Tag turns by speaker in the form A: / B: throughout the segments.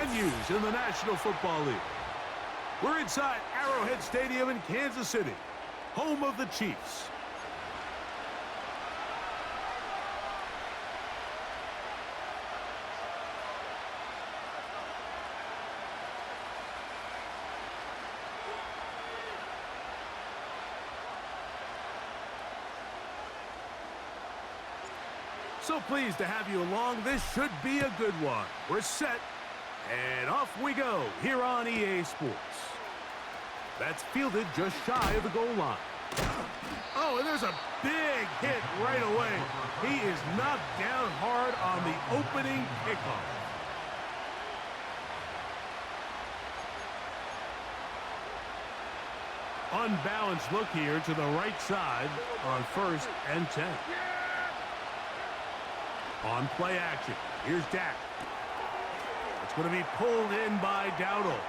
A: venues in the National Football League. We're inside Arrowhead Stadium in Kansas City, home of the Chiefs. So pleased to have you along. This should be a good one. We're set, and off we go here on EA Sports. That's fielded just shy of the goal line. Oh, and there's a big hit right away. He is knocked down hard on the opening kickoff. Unbalanced look here to the right side on 1st and 10. On play action, here's Dak. It's going to be pulled in by Dowdle.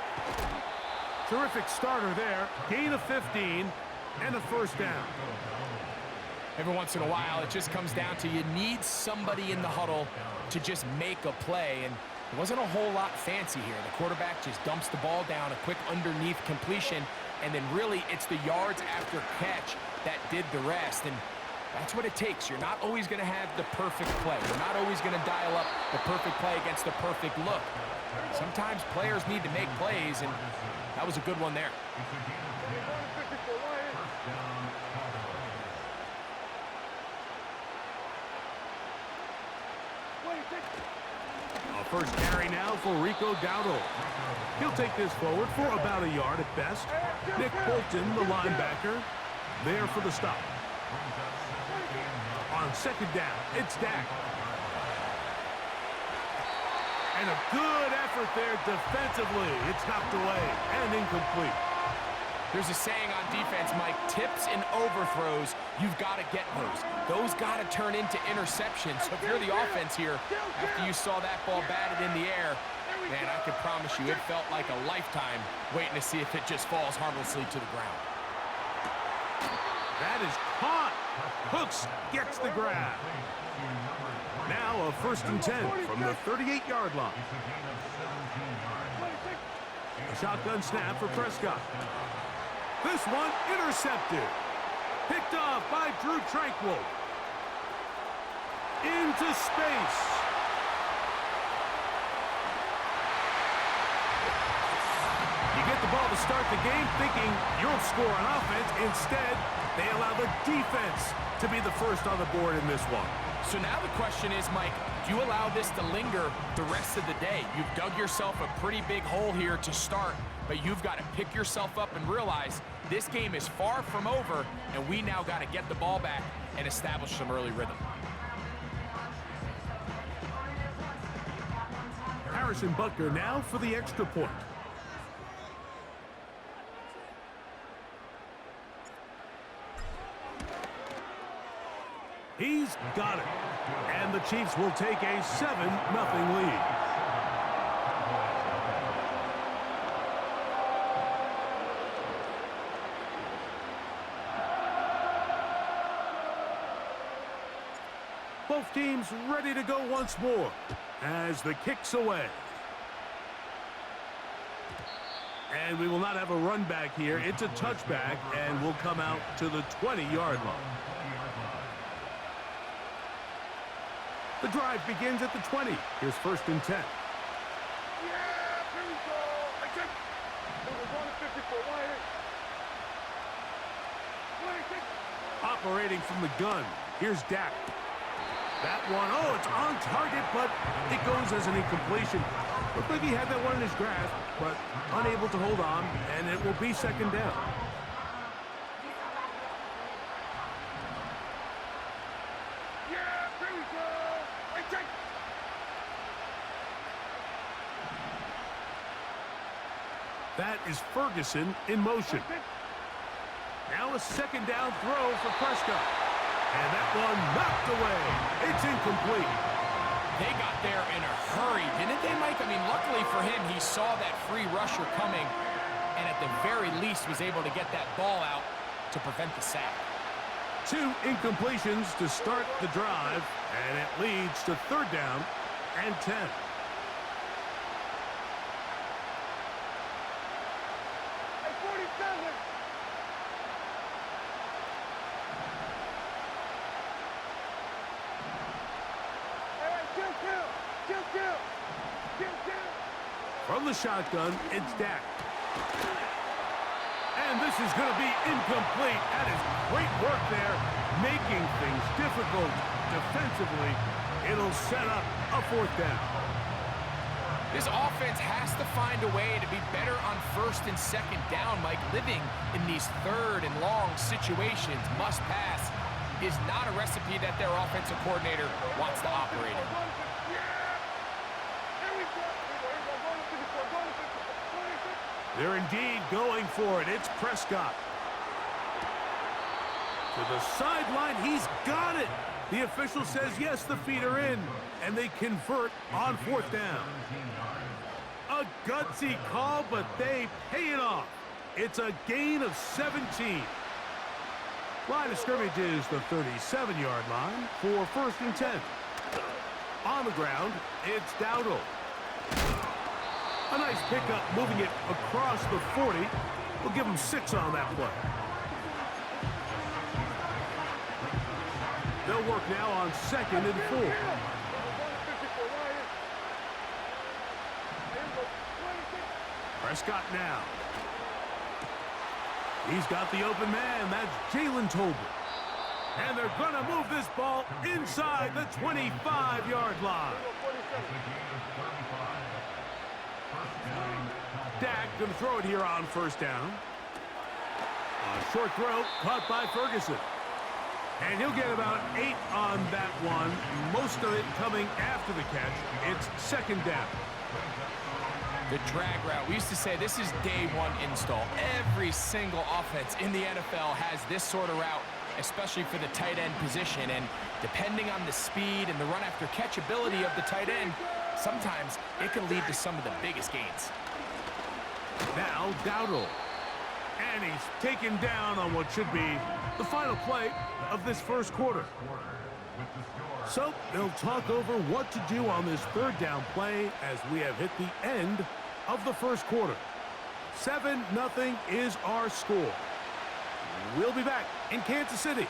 A: Terrific starter there. Gain of 15 and a first down.
B: Every once in a while, it just comes down to you need somebody in the huddle to just make a play, and it wasn't a whole lot fancy here. The quarterback just dumps the ball down, a quick underneath completion, and then really it's the yards after catch that did the rest. And that's what it takes. You're not always going to have the perfect play. You're not always going to dial up the perfect play against the perfect look. Sometimes players need to make plays, and that was a good one there.
A: A first carry now for Rico Dowdle. He'll take this forward for about a yard at best. Nick Bolton, the linebacker, there for the stop. On 2nd down, it's Dak. And a good effort there defensively. It's knocked away and incomplete.
B: There's a saying on defense, Mike, tips and overthrows, you've got to get those. Those got to turn into interceptions. So if you're the offense here, after you saw that ball batted in the air, man, I can promise you it felt like a lifetime waiting to see if it just falls harmlessly to the ground.
A: That is caught. Hooks gets the grab. Now a 1st and 10 from the 38-yard line. A shotgun snap for Prescott. This one intercepted. Picked off by Drew Tranquill. Into space. You get the ball to start the game thinking you'll score on offense. Instead, they allow the defense to be the first on the board in this one.
B: So now the question is, Mike, do you allow this to linger the rest of the day? You've dug yourself a pretty big hole here to start, but you've got to pick yourself up and realize this game is far from over, and we now got to get the ball back and establish some early rhythm.
A: Harrison Butker now for the extra point. He's got it. And the Chiefs will take a 7-0 lead. Both teams ready to go once more as the kick's away. And we will not have a run back here. It's a touchback and will come out to the 20-yard line. The drive begins at the 20. Here's 1st and 10. Operating from the gun. Here's Dak. That one, oh, it's on target, but it goes as an incompletion. Looked like he had that one in his grasp, but unable to hold on, and it will be 2nd down. That is Ferguson in motion. Now a 2nd down throw for Prescott. And that one knocked away. It's incomplete.
B: They got there in a hurry, didn't they, Mike? I mean, luckily for him, he saw that free rusher coming and at the very least was able to get that ball out to prevent the sack.
A: 2 incompletions to start the drive, and it leads to 3rd down and 10. From the shotgun, it's Dak. And this is going to be incomplete. That is great work there, making things difficult defensively. It'll set up a fourth down.
B: This offense has to find a way to be better on first and second down, Mike. Living in these third and long situations, must pass, is not a recipe that their offensive coordinator wants to operate in.
A: They're indeed going for it. It's Prescott. To the sideline, he's got it. The official says yes, the feet are in, and they convert on fourth down. A gutsy call, but they pay it off. It's a gain of 17. Line of scrimmage is the 37-yard line for first and 10. On the ground, it's Dowdle. A nice pickup, moving it across the 40. We'll give him 6 on that play. They'll work now on second and 4. Prescott now. He's got the open man. That's Jalen Tolbert. And they're going to move this ball inside the 25-yard line. Dak going to throw it here on first down. A short throw caught by Ferguson. And he'll get about 8 on that one. Most of it coming after the catch. It's second down.
B: The drag route. We used to say this is day one install. Every single offense in the NFL has this sort of route, especially for the tight end position. And depending on the speed and the run after catch ability of the tight end, sometimes it can lead to some of the biggest gains.
A: Now Dowdle. And he's taken down on what should be the final play of this first quarter. So they'll talk over what to do on this third down play as we have hit the end of the first quarter. 7-0 is our score. We'll be back in Kansas City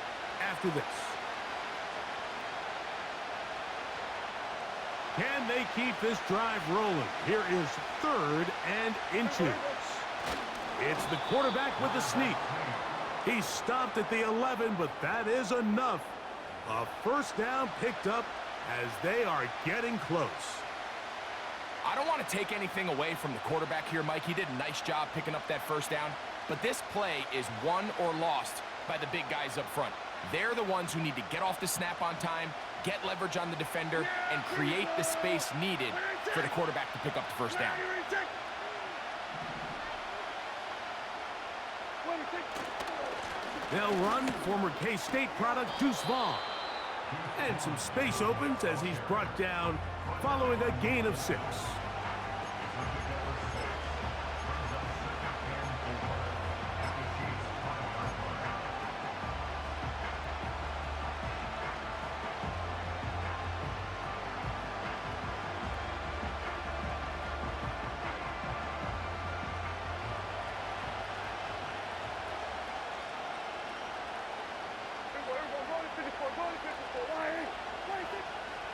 A: after this. Can they keep this drive rolling? Here is third and inches. It's the quarterback with the sneak. He stopped at the 11, but that is enough. A first down picked up as they are getting close.
B: I don't want to take anything away from the quarterback here, Mike. He did a nice job picking up that first down. But this play is won or lost by the big guys up front. They're the ones who need to get off the snap on time, get leverage on the defender, and create the space needed for the quarterback to pick up the first down.
A: They'll run former K-State product Deuce Vaughn. And some space opens as he's brought down following a gain of 6.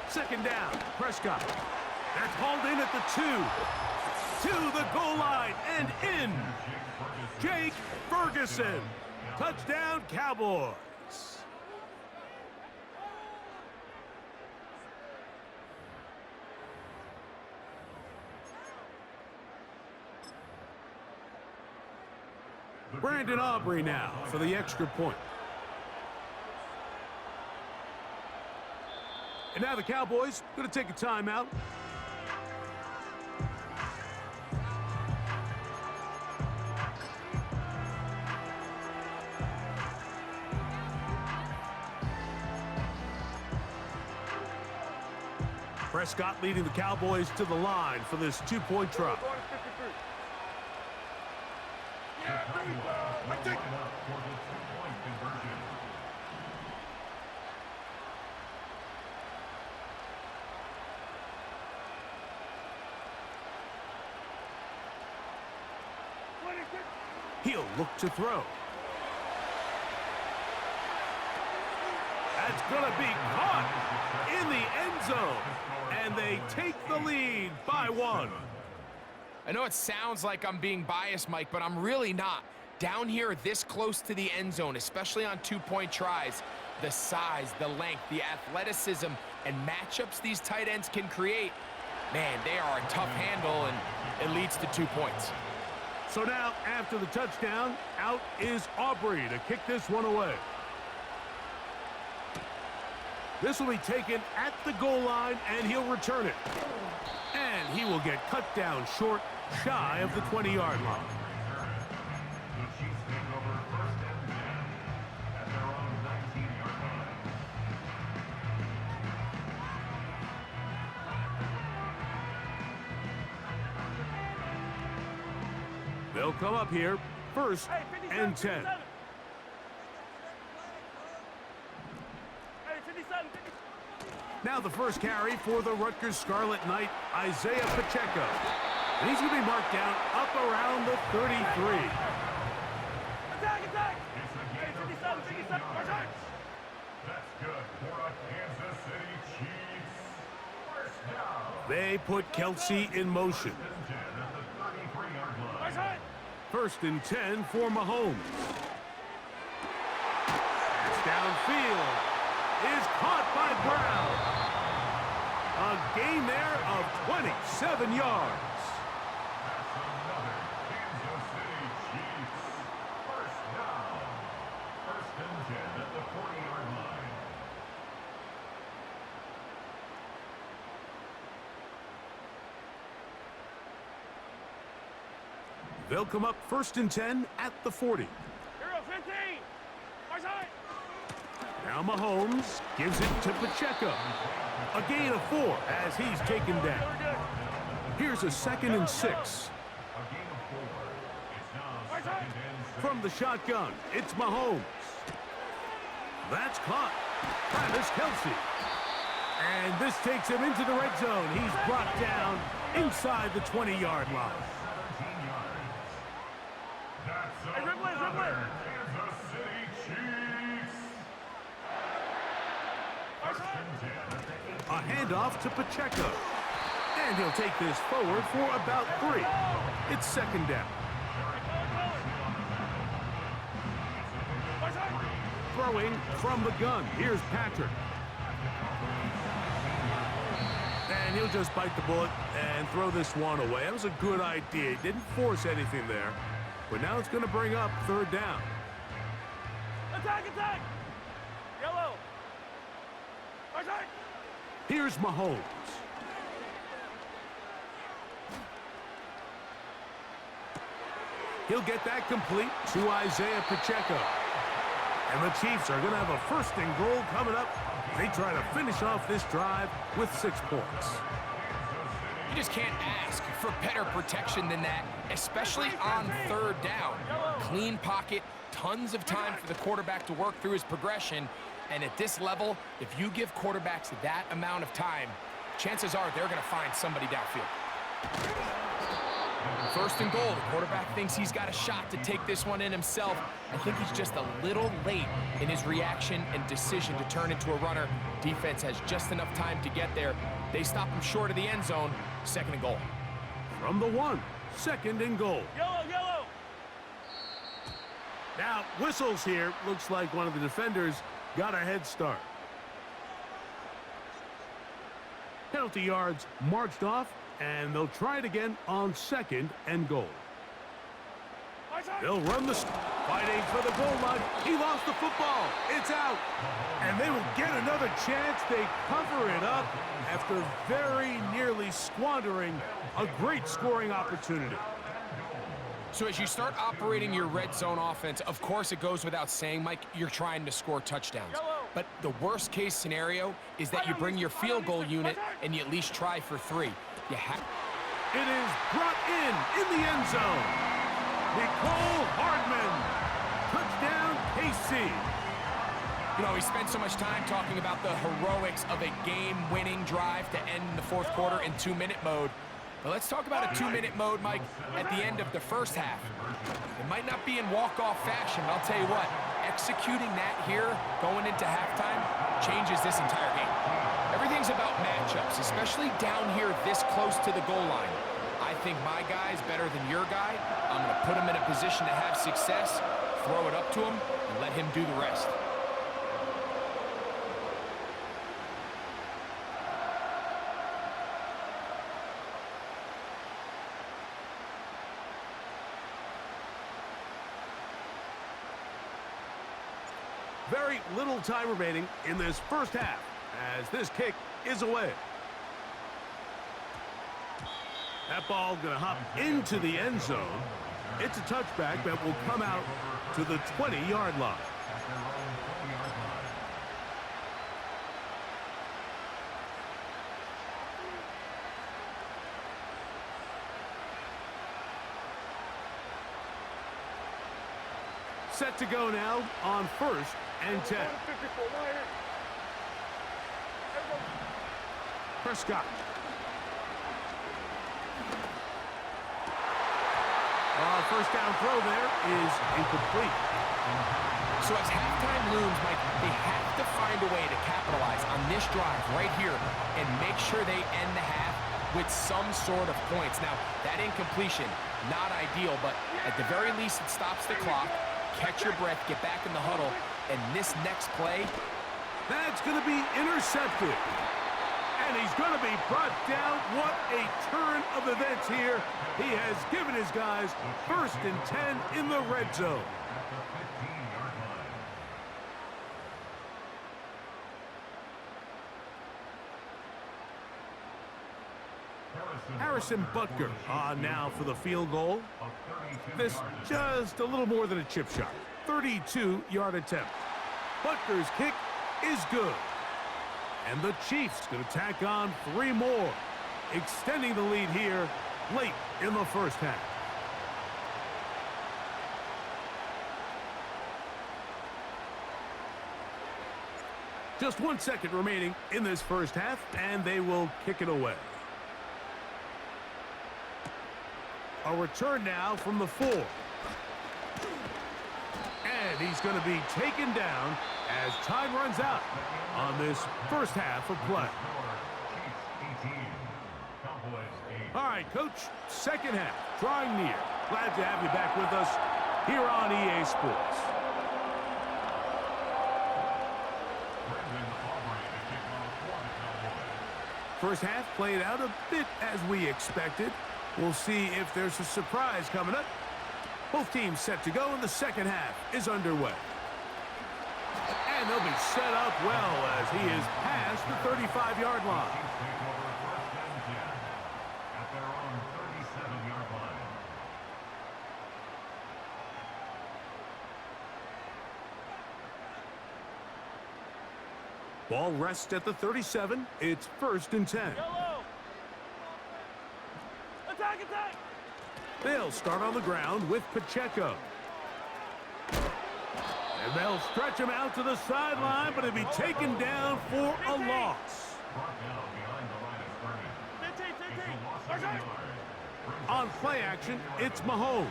A: Second down, Prescott. That's hauled in at the 2. To the goal line and in. Jake Ferguson. Touchdown, Cowboys. Brandon Aubrey now for the extra point. And now the Cowboys going to take a timeout. Prescott leading the Cowboys to the line for this 2-point try. He'll look to throw. That's going to be caught in the end zone. And they take the lead by 1.
B: I know it sounds like I'm being biased, Mike, but I'm really not. Down here this close to the end zone, especially on two-point tries, the size, the length, the athleticism, and matchups these tight ends can create, man, they are a tough handle, and it leads to 2 points.
A: So now, after the touchdown, out is Aubrey to kick this one away. This will be taken at the goal line, and he'll return it. And he will get cut down short, shy of the 20-yard line. They'll come up here, first and 10. Now the first carry for the Rutgers Scarlet Knight, Isaiah Pacheco. And he's going to be marked down up around the 33.
C: Attack, attack! Hey, 57, 57, return! That's good for a Kansas City Chiefs. First down.
A: They put Kelsey in motion. First and 10 for Mahomes. Pass downfield is caught by Brown. A gain there of 27 yards.
C: That's another Kansas City Chiefs. First down. First and 10 at the 40-yard line.
A: They'll come up first and 10 at the 40.
C: Hero 15. Our side.
A: Now Mahomes gives it to Pacheco. A gain of 4 as he's taken down. Here's a second and 6.
C: A gain of 4. It's now second and 6.
A: From the shotgun, it's Mahomes. That's caught. Travis Kelsey. And this takes him into the red zone. He's brought down inside the 20-yard line.
C: 17 yards. That's another Kansas City Chiefs. First and 10 at the 18.
A: A handoff to Pacheco. And he'll take this forward for about 3. It's second down. Throwing from the gun. Here's Patrick. And he'll just bite the bullet and throw this one away. That was a good idea. He didn't force anything there. But now it's going to bring up third down.
C: Attack, attack! Yellow. Attack!
A: Here's Mahomes. He'll get that complete to Isaiah Pacheco. And the Chiefs are going to have a first and goal coming up. They try to finish off this drive with 6 points.
B: You just can't ask for better protection than that, especially on third down. Clean pocket, tons of time for the quarterback to work through his progression. And at this level, if you give quarterbacks that amount of time, chances are they're going to find somebody downfield. First and goal, the quarterback thinks he's got a shot to take this one in himself. I think he's just a little late in his reaction and decision to turn into a runner. Defense has just enough time to get there. They stop him short of the end zone. Second and goal.
A: From the 1, second and goal.
C: Yellow, yellow!
A: Now, whistles here. Looks like one of the defenders got a head start. Penalty yards marched off, and they'll try it again on second and goal. They'll run the fighting for the goal line. He lost the football. It's out. And they will get another chance. They cover it up after very nearly squandering a great scoring opportunity.
B: So as you start operating your red zone offense, of course it goes without saying, Mike, you're trying to score touchdowns. But the worst case scenario is that you bring your field goal unit and you at least try for 3. You have.
A: It is brought in the end zone. Nicole Hardman. Touchdown, KC.
B: You know, we spent so much time talking about the heroics of a game-winning drive to end the fourth quarter in 2-minute mode. But let's talk about a 2-minute mode, Mike, at the end of the first half. It might not be in walk-off fashion, but I'll tell you what, executing that here, going into halftime, changes this entire game. Everything's about matchups, especially down here this close to the goal line. I think my guy's better than your guy, I'm going to put him in a position to have success, throw it up to him, and let him do the rest.
A: Very little time remaining in this first half as this kick is away. That ball going to hop into the end zone. It's a touchback that will come out to the 20-yard line. Set to go now on 1st and 10. Prescott. First down throw there is incomplete.
B: So as halftime looms, Mike, they have to find a way to capitalize on this drive right here and make sure they end the half with some sort of points. Now, that incompletion, not ideal, but at the very least it stops the clock. Catch your breath, get back in the huddle, and this next play,
A: that's going to be intercepted. And he's going to be brought down. What a turn of events here. He has given his guys 1st and 10 in the red zone. Harrison Butker on now for the field goal. This just a little more than a chip shot. 32-yard attempt. Butker's kick is good. And the Chiefs going to tack on 3 more, extending the lead here late in the first half. Just 1 second remaining in this first half, and they will kick it away. A return now from the 4. And he's going to be taken down as time runs out on this first half of play. All right, Coach, second half, drawing near. Glad to have you back with us here on EA Sports. First half played out a bit as we expected. We'll see if there's a surprise coming up. Both teams set to go, and the second half is underway. And they'll be set up well as he is past the 35-yard line. Ball rests at the 37. It's 1st and 10.
D: Yellow. Attack, attack.
A: They'll start on the ground with Pacheco. And they'll stretch him out to the sideline, but he'll be taken down for a loss. On play action, it's Mahomes.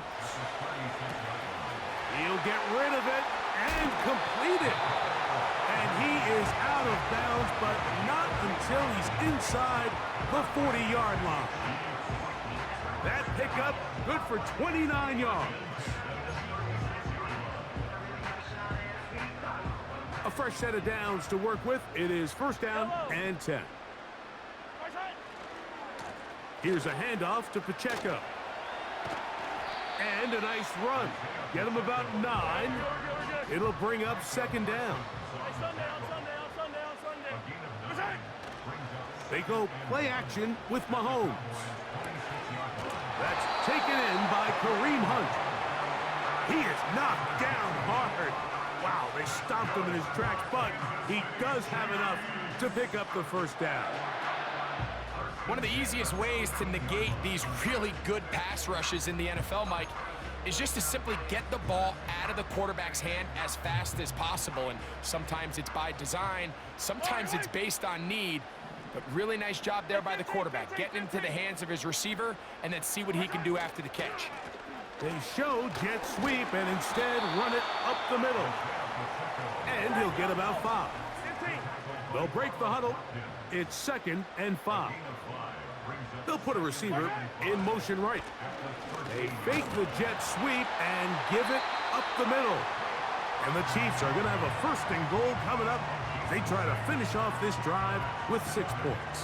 A: He'll get rid of it and complete it. And he is out of bounds, but not until he's inside the 40-yard line. That pickup good for 29 yards. A fresh set of downs to work with. It is 1st down and 10. Here's a handoff to Pacheco. And a nice run. Get him about 9. It'll bring up 2nd down. They go play action with Mahomes. That's taken in by Kareem Hunt. He is knocked down hard. Wow, they stopped him in his tracks, but he does have enough to pick up the 1st down.
B: One of the easiest ways to negate these really good pass rushes in the NFL, Mike, is just to simply get the ball out of the quarterback's hand as fast as possible. And sometimes it's by design, sometimes it's based on need. But really nice job there by the quarterback, getting into the hands of his receiver and then see what he can do after the catch.
A: They show jet sweep and instead run it up the middle. And he'll get about 5. They'll break the huddle. It's 2nd and 5. They'll put a receiver in motion right. They fake the jet sweep and give it up the middle. And the Chiefs are going to have a 1st and goal coming up. They try to finish off this drive with 6 points.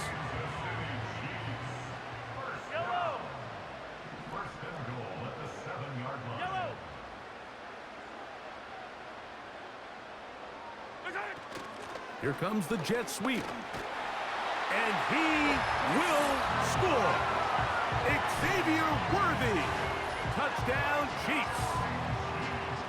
C: First and goal at the 7-yard line.
A: Here comes the jet sweep. And he will score. Xavier Worthy. Touchdown, Chiefs.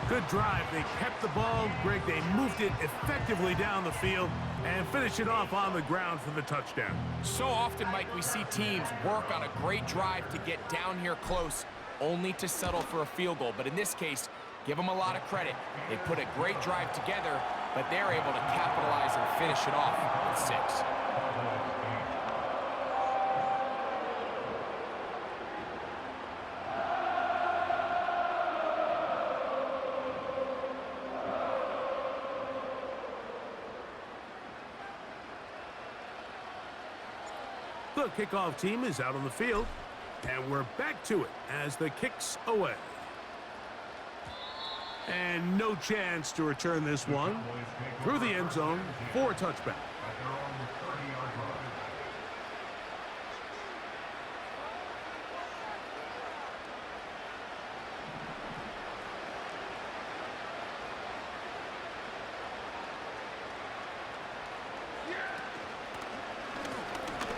A: Good drive. They kept the ball. Greg, they moved it effectively down the field and finished it off on the ground for the touchdown.
B: So often, Mike, we see teams work on a great drive to get down here close, only to settle for a field goal. But in this case, give them a lot of credit. They put a great drive together, but they're able to capitalize and finish it off with 6.
A: The kickoff team is out on the field, and we're back to it as the kick's away. And no chance to return this one through the end zone for a touchback.
C: At their own 30-yard line.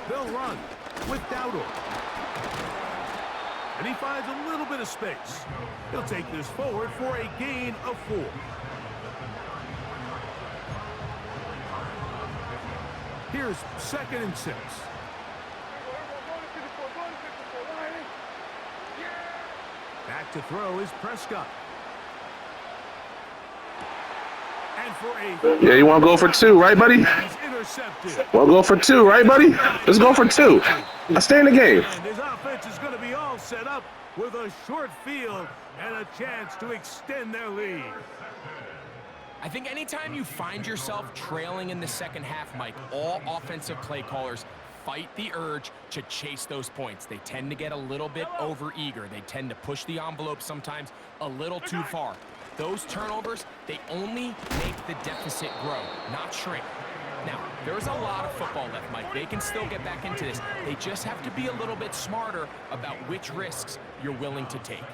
A: They'll run with Dowdle. And he finds a little bit of space. He'll take this forward for a gain of 4. Here's 2nd and 6. Back to throw is Prescott. And for a...
D: Yeah, you want to go for 2, right, buddy?
A: He's intercepted.
D: Want to go for 2, right, buddy? Let's go for 2. I stay in the game.
A: And his offense is going to be all set up with a short field and a chance to extend their lead.
B: I think anytime you find yourself trailing in the second half, Mike, all offensive play callers fight the urge to chase those points. They tend to get a little bit over-eager. They tend to push the envelope sometimes a little too far. Those turnovers, they only make the deficit grow, not shrink. Now, there's a lot of football left, Mike. They can still get back into this. They just have to be a little bit smarter about which risks you're willing to take.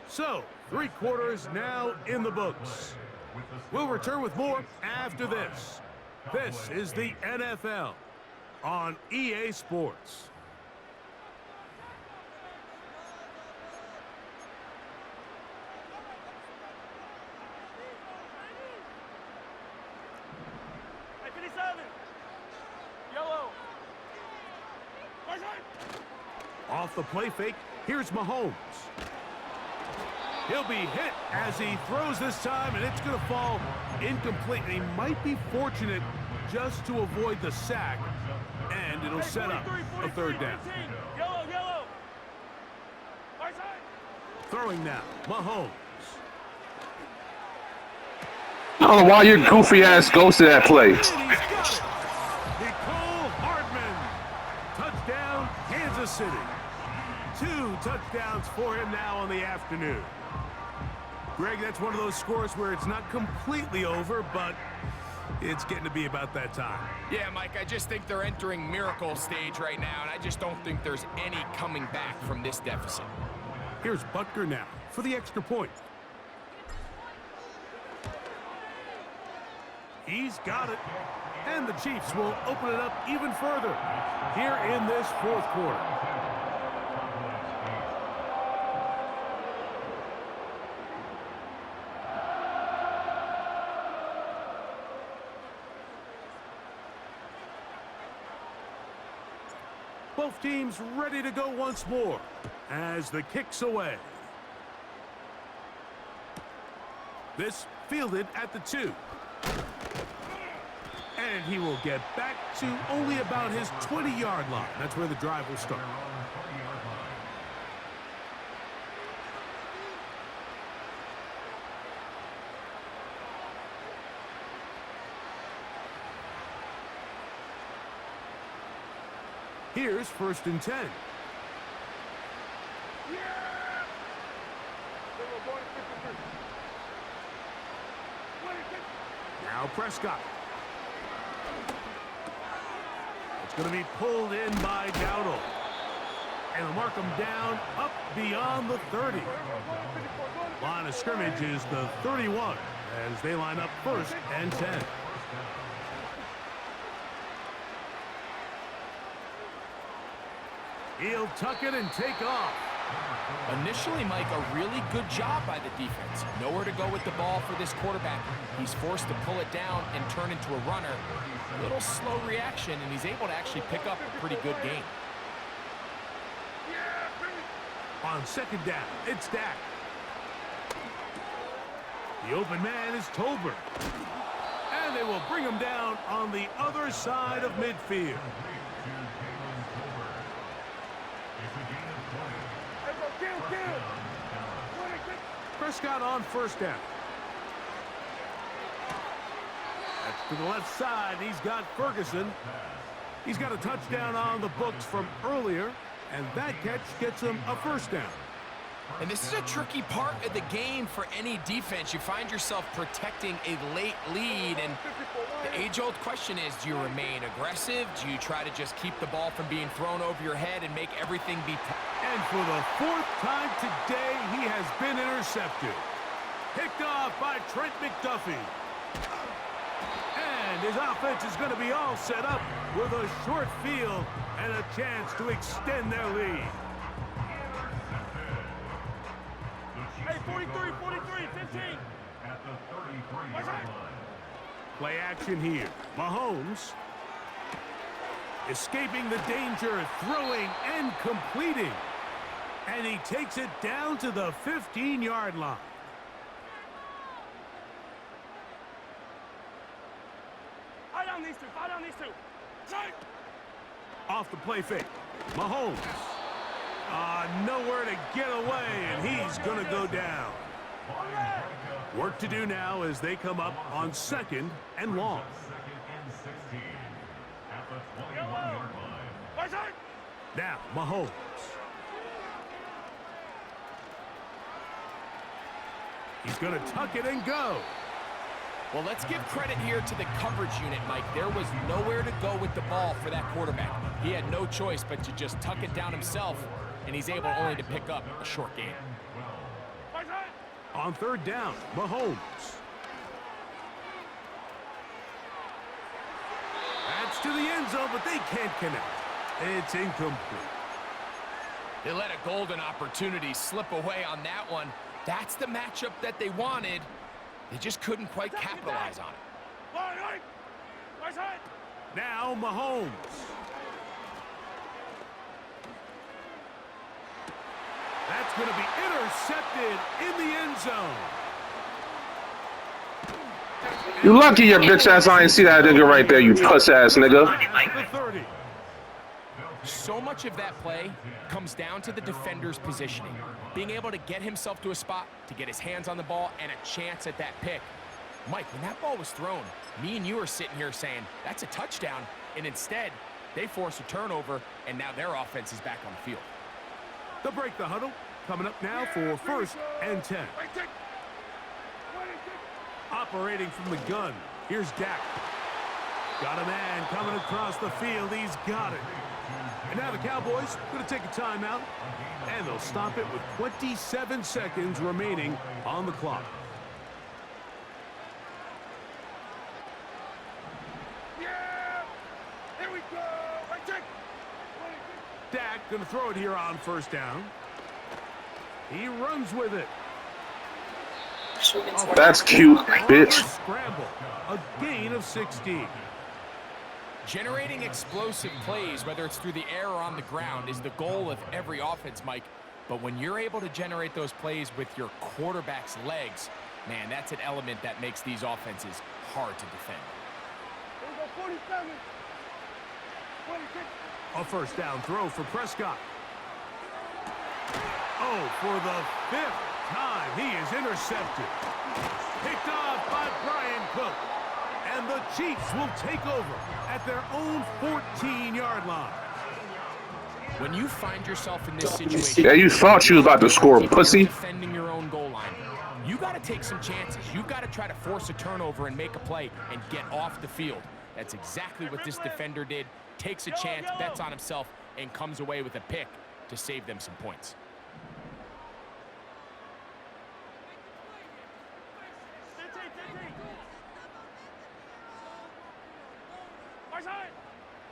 A: So, 3 quarters now in the books. We'll return with more after this. This is the NFL on EA Sports. Off the play fake, here's Mahomes. He'll be hit as he throws this time, and it's going to fall incomplete. And he might be fortunate just to avoid the sack, and it'll set up a 3rd down. Throwing now, Mahomes.
D: I don't know why your goofy ass goes to that play.
A: And he's got it. Nicole Hardman. Touchdown, Kansas City. 2 touchdowns for him now on the afternoon. Greg, that's one of those scores where it's not completely over, but it's getting to be about that time.
B: Yeah, Mike, I just think they're entering miracle stage right now, and I just don't think there's any coming back from this deficit.
A: Here's Butker now for the extra point. He's got it. And the Chiefs will open it up even further here in this 4th quarter. Both teams ready to go once more as the kick's away. This fielded at the 2. And he will get back to only about his 20-yard line. That's where the drive will start. Here's 1st and 10. Now Prescott. It's going to be pulled in by Dowdle. And they'll mark him down up beyond the 30. Line of scrimmage is the 31 as they line up 1st and 10. He'll tuck it and take off.
B: Initially, Mike, a really good job by the defense. Nowhere to go with the ball for this quarterback. He's forced to pull it down and turn into a runner. A little slow reaction, and he's able to actually pick up a pretty good game.
A: On 2nd down, it's Dak. The open man is Tolbert. And they will bring him down on the other side of midfield. Prescott on 1st down. That's to the left side. He's got Ferguson. He's got a touchdown on the books from earlier, and that catch gets him a 1st down.
B: And this is a tricky part of the game for any defense. You find yourself protecting a late lead, and the age-old question is, do you remain aggressive? Do you try to just keep the ball from being thrown over your head and make everything be...
A: And for the 4th time today, he has been intercepted. Picked off by Trent McDuffie. And his offense is going to be all set up with a short field and a chance to extend their lead.
C: Hey, 43, 15. At the 33-yard line.
A: Play action here. Mahomes escaping the danger, throwing and completing. And he takes it down to the 15-yard line.
C: Fight on these two. Strike.
A: Off the play fake. Mahomes. Nowhere to get away, and he's going to go down. Work to do now as they come up on 2nd and long.
C: 2nd and 16 at the 21-yard line.
A: Now, Mahomes. He's going to tuck it and go.
B: Well, let's give credit here to the coverage unit, Mike. There was nowhere to go with the ball for that quarterback. He had no choice but to just tuck it down himself, and he's able only to pick up a short gain.
A: On 3rd down, Mahomes. That's to the end zone, but they can't connect. It's incomplete.
B: They let a golden opportunity slip away on that one. That's the matchup that they wanted. They just couldn't quite capitalize on it.
A: Now Mahomes. That's going to be intercepted in the end zone.
D: You lucky your bitch ass I ain't see that nigga right there, you puss ass nigga.
B: So much of that play comes down to the defender's positioning. Being able to get himself to a spot, to get his hands on the ball, and a chance at that pick. Mike, when that ball was thrown, me and you are sitting here saying, that's a touchdown, and instead, they force a turnover, and now their offense is back on the field.
A: They'll break the huddle. Coming up now for 1st and 10. Operating from the gun, here's Dak. Got a man coming across the field. He's got it. And now the Cowboys going to take a timeout, and they'll stop it with 27 seconds remaining on the clock.
C: Here we go.
A: Dak going to throw it here on 1st down. He runs with it.
D: That's cute, bitch.
A: Scramble. A gain of 16.
B: Generating explosive plays, whether it's through the air or on the ground, is the goal of every offense, Mike. But when you're able to generate those plays with your quarterback's legs, man, that's an element that makes these offenses hard to defend.
A: A 1st down throw for Prescott. Oh, for the 5th time, he is intercepted. Picked off by Brian Cook. And the Chiefs will take over at their own 14-yard line.
B: When you find yourself in this situation,
D: Yeah, you thought you was about to score, pussy.
B: defending your own goal line, you got to take some chances. You got to try to force a turnover and make a play and get off the field. That's exactly what this defender did. Takes a chance, bets on himself, and comes away with a pick to save them some points.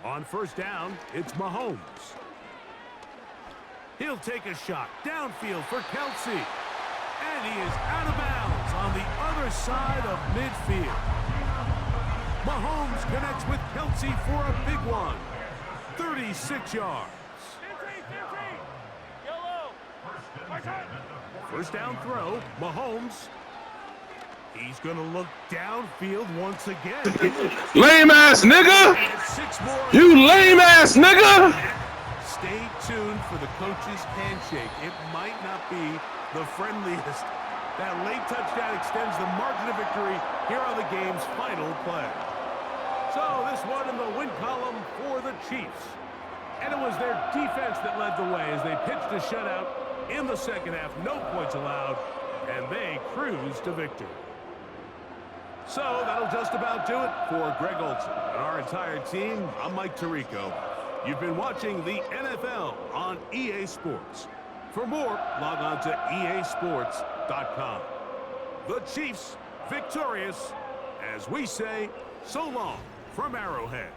A: On first down, it's Mahomes. He'll take a shot downfield for Kelsey. And he is out of bounds on the other side of midfield. Mahomes connects with Kelsey for a big one. 36 yards. First down throw, Mahomes. He's going to look downfield once again.
D: Lame ass nigga! You lame ass nigga!
A: Stay tuned for the coach's handshake. It might not be the friendliest. That late touchdown extends the margin of victory here on the game's final play. So this one in the win column for the Chiefs. And it was their defense that led the way as they pitched a shutout in the second half. No points allowed, and they cruised to victory. So that'll just about do it for Greg Olson and our entire team. I'm Mike Tirico. You've been watching the NFL on EA Sports. For more, log on to easports.com. The Chiefs victorious as we say so long from Arrowhead.